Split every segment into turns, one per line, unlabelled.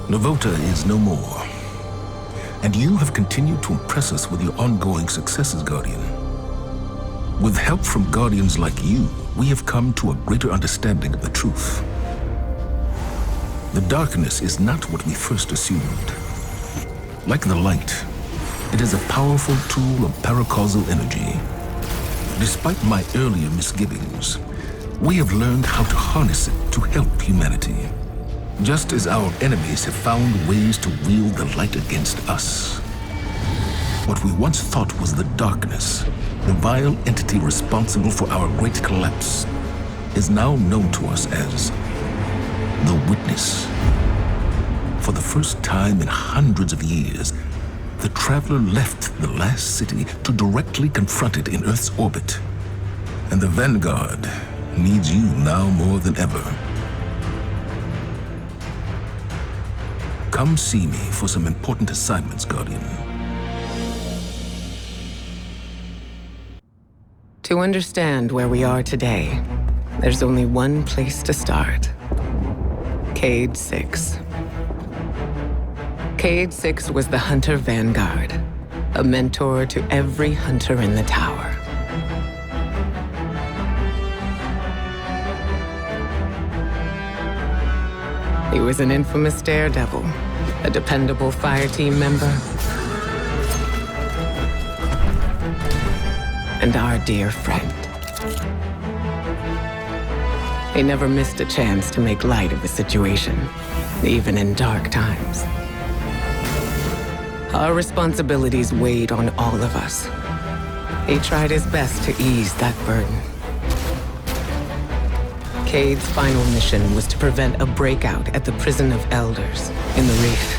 Navota is no more. And you have continued to impress us with your ongoing successes, Guardian. With help from Guardians like you, we have come to a greater understanding of the truth. The darkness is not what we first assumed. Like the light, it is a powerful tool of paracausal energy. Despite my earlier misgivings, we have learned how to harness it to help humanity. Just as our enemies have found ways to wield the light against us. What we once thought was the darkness, the vile entity responsible for our great collapse, is now known to us as the Witness. For the first time in hundreds of years, the Traveler left the last city to directly confront it in Earth's orbit. And the Vanguard needs you now more than ever. Come see me for some important assignments, Guardian.
To understand where we are today, there's only one place to start. Cayde 6. Cayde 6 was the Hunter Vanguard, a mentor to every hunter in the tower. He was an infamous daredevil, a dependable fireteam member, and our dear friend. He never missed a chance to make light of the situation, even in dark times. Our responsibilities weighed on all of us. He tried his best to ease that burden. Cayde's final mission was to prevent a breakout at the Prison of Elders in the Reef.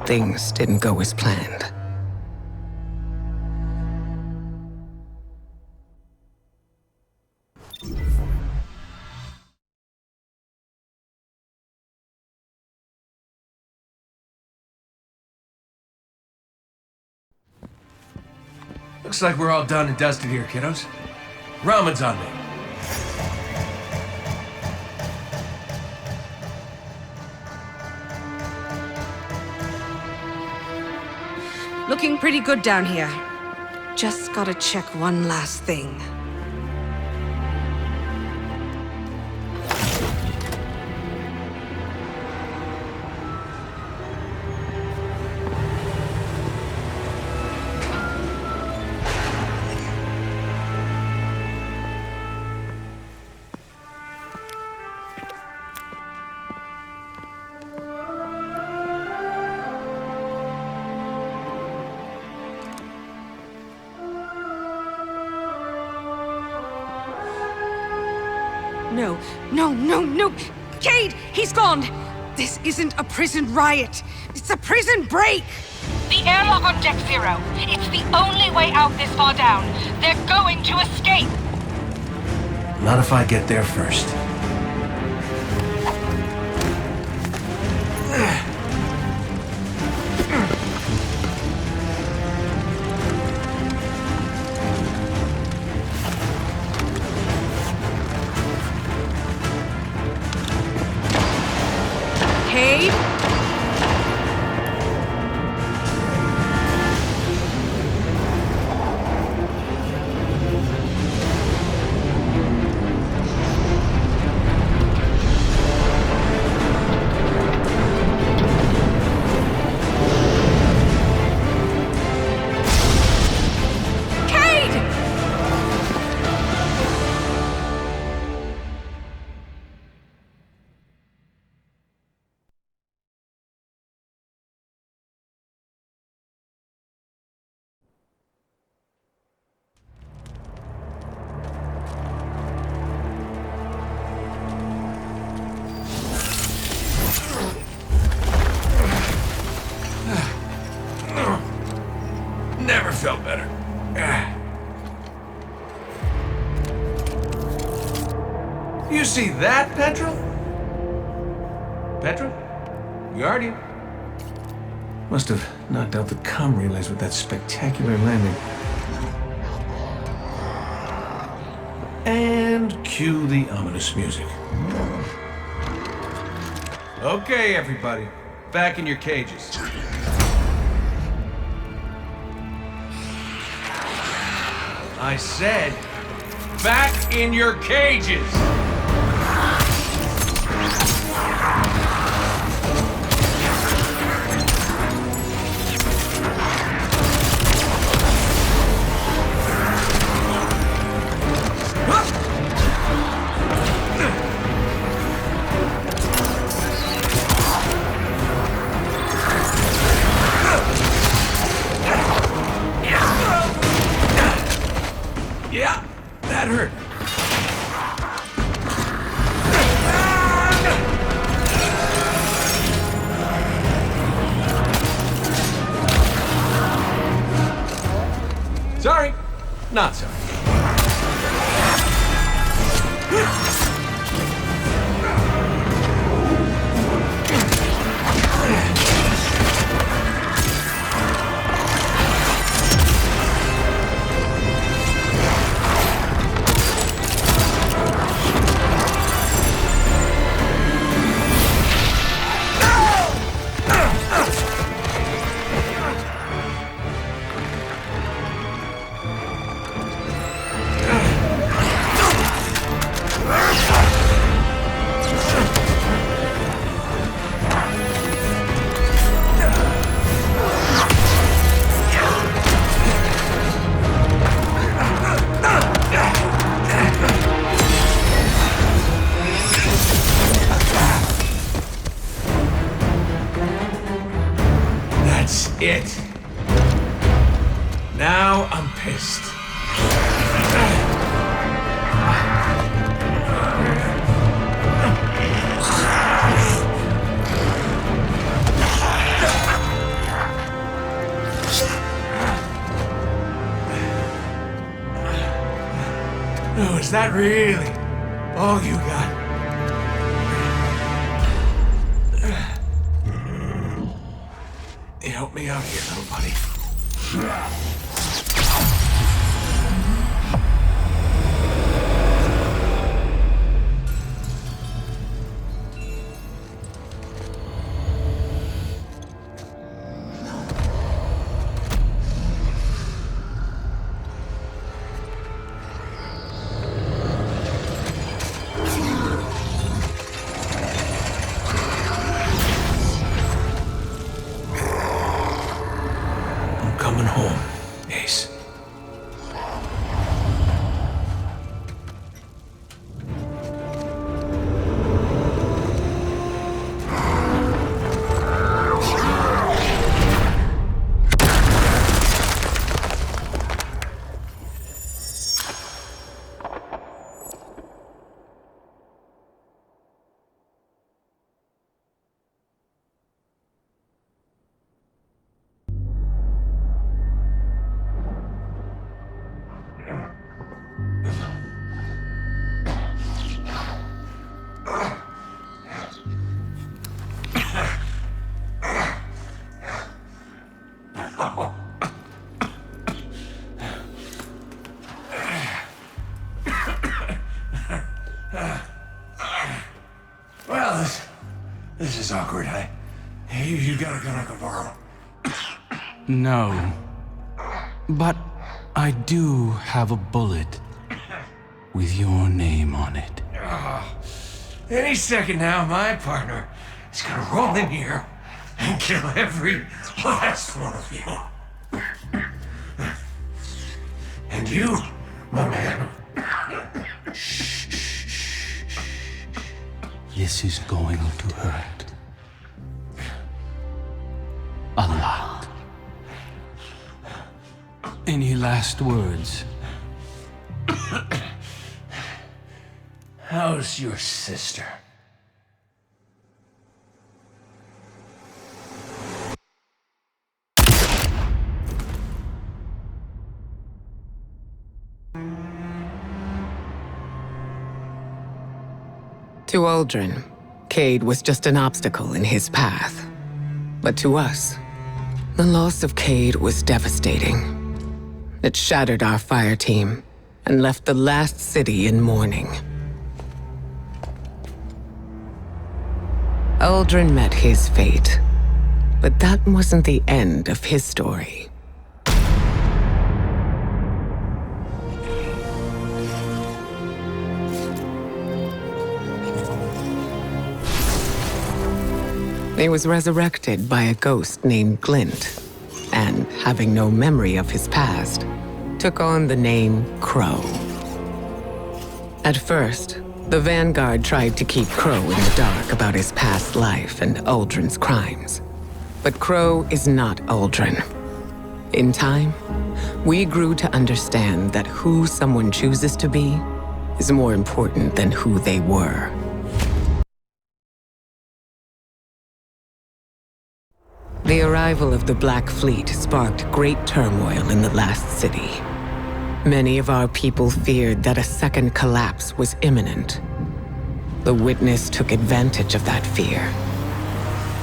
Things didn't go as planned.
Looks like we're all done and dusted here, kiddos. Ramen's on me.
Looking pretty good down here. Just gotta check one last thing. No! Cayde! He's gone! This isn't a prison riot. It's a prison break!
The airlock on Deck Zero. It's the only way out this far down. They're going to escape!
Not if I get there first.
Cayde?
Never felt better. You see that, Petra? Petra? Guardian? Must have knocked out the comm relays with that spectacular landing. And cue the ominous music. Okay, everybody. Back in your cages. I said, back in your cages! Yeah, that hurt. Sorry, not sorry. That's it. Now I'm pissed. Oh, is that really all you got? Help me out here, little buddy. Coming home, Ace. Well, this is awkward. You got a gun I can borrow?
No. But I do have a bullet with your name on it.
Any second now, my partner is gonna roll in here and kill every last one of you. And you, my man.
This is going to hurt. A lot. Any last words?
How's your sister?
To Uldren, Cayde was just an obstacle in his path. But to us, the loss of Cayde was devastating. It shattered our fire team and left the last city in mourning. Uldren met his fate, but that wasn't the end of his story. He was resurrected by a ghost named Glint, and, having no memory of his past, took on the name Crow. At first, the Vanguard tried to keep Crow in the dark about his past life and Uldren's crimes. But Crow is not Uldren. In time, we grew to understand that who someone chooses to be is more important than who they were. The arrival of the Black Fleet sparked great turmoil in the last city. Many of our people feared that a second collapse was imminent. The Witness took advantage of that fear.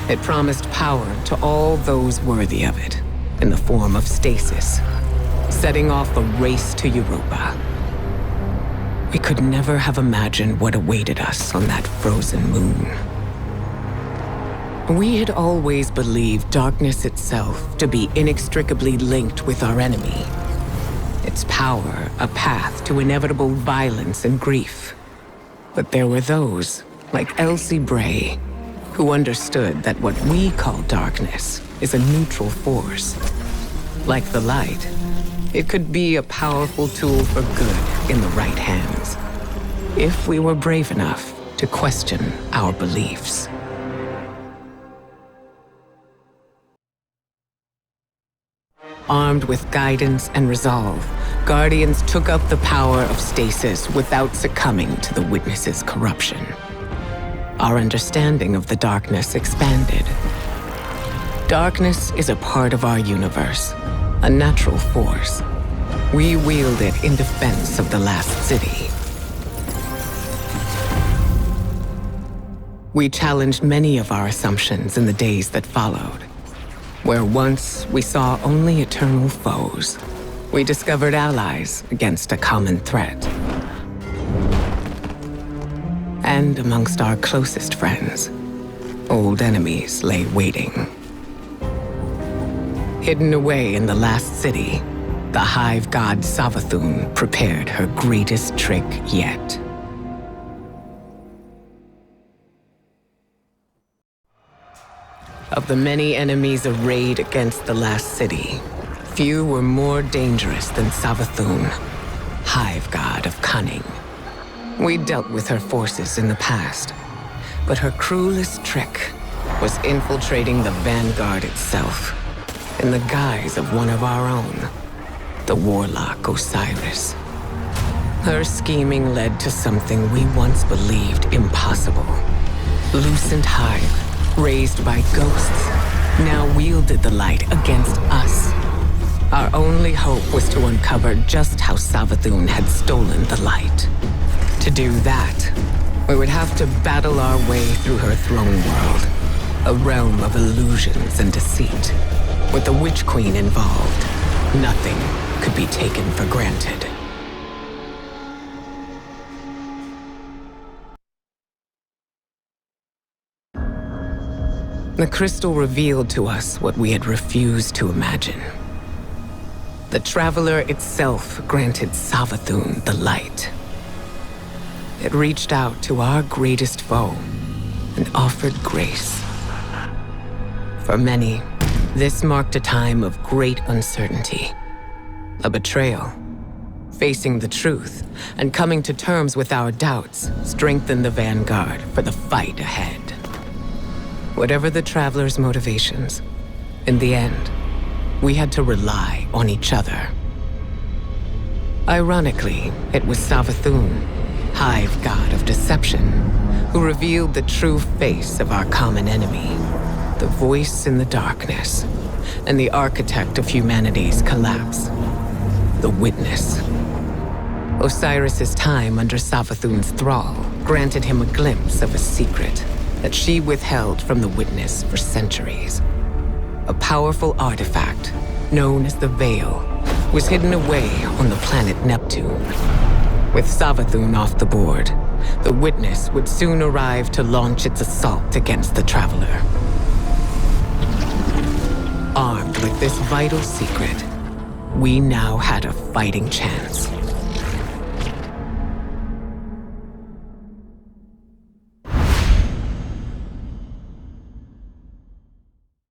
It promised power to all those worthy of it, in the form of stasis, setting off a race to Europa. We could never have imagined what awaited us on that frozen moon. We had always believed darkness itself to be inextricably linked with our enemy. Its power a path to inevitable violence and grief. But there were those, like Elsie Bray, who understood that what we call darkness is a neutral force. Like the light, it could be a powerful tool for good in the right hands, if we were brave enough to question our beliefs. Armed with guidance and resolve, Guardians took up the power of stasis without succumbing to the Witness's corruption. Our understanding of the darkness expanded. Darkness is a part of our universe, a natural force. We wield it in defense of the last city. We challenged many of our assumptions in the days that followed. Where once we saw only eternal foes, we discovered allies against a common threat. And amongst our closest friends, old enemies lay waiting. Hidden away in the last city, the Hive god Savathun prepared her greatest trick yet. Of the many enemies arrayed against the last city, few were more dangerous than Savathun, Hive god of cunning. We dealt with her forces in the past, but her cruelest trick was infiltrating the Vanguard itself, in the guise of one of our own, the Warlock Osiris. Her scheming led to something we once believed impossible. Lucent Hive, raised by ghosts, now wielded the light against us. Our only hope was to uncover just how Savathun had stolen the light. To do that, we would have to battle our way through her throne world, a realm of illusions and deceit. With the Witch Queen involved, nothing could be taken for granted. The crystal revealed to us what we had refused to imagine. The Traveler itself granted Savathun the light. It reached out to our greatest foe and offered grace. For many, this marked a time of great uncertainty, a betrayal. Facing the truth and coming to terms with our doubts strengthened the Vanguard for the fight ahead. Whatever the Traveler's motivations, in the end, we had to rely on each other. Ironically, it was Savathun, Hive god of deception, who revealed the true face of our common enemy, the voice in the darkness, and the architect of humanity's collapse, the Witness. Osiris's time under Savathun's thrall granted him a glimpse of a secret that she withheld from the Witness for centuries. A powerful artifact, known as the Veil, was hidden away on the planet Neptune. With Savathun off the board, the Witness would soon arrive to launch its assault against the Traveler. Armed with this vital secret, we now had a fighting chance.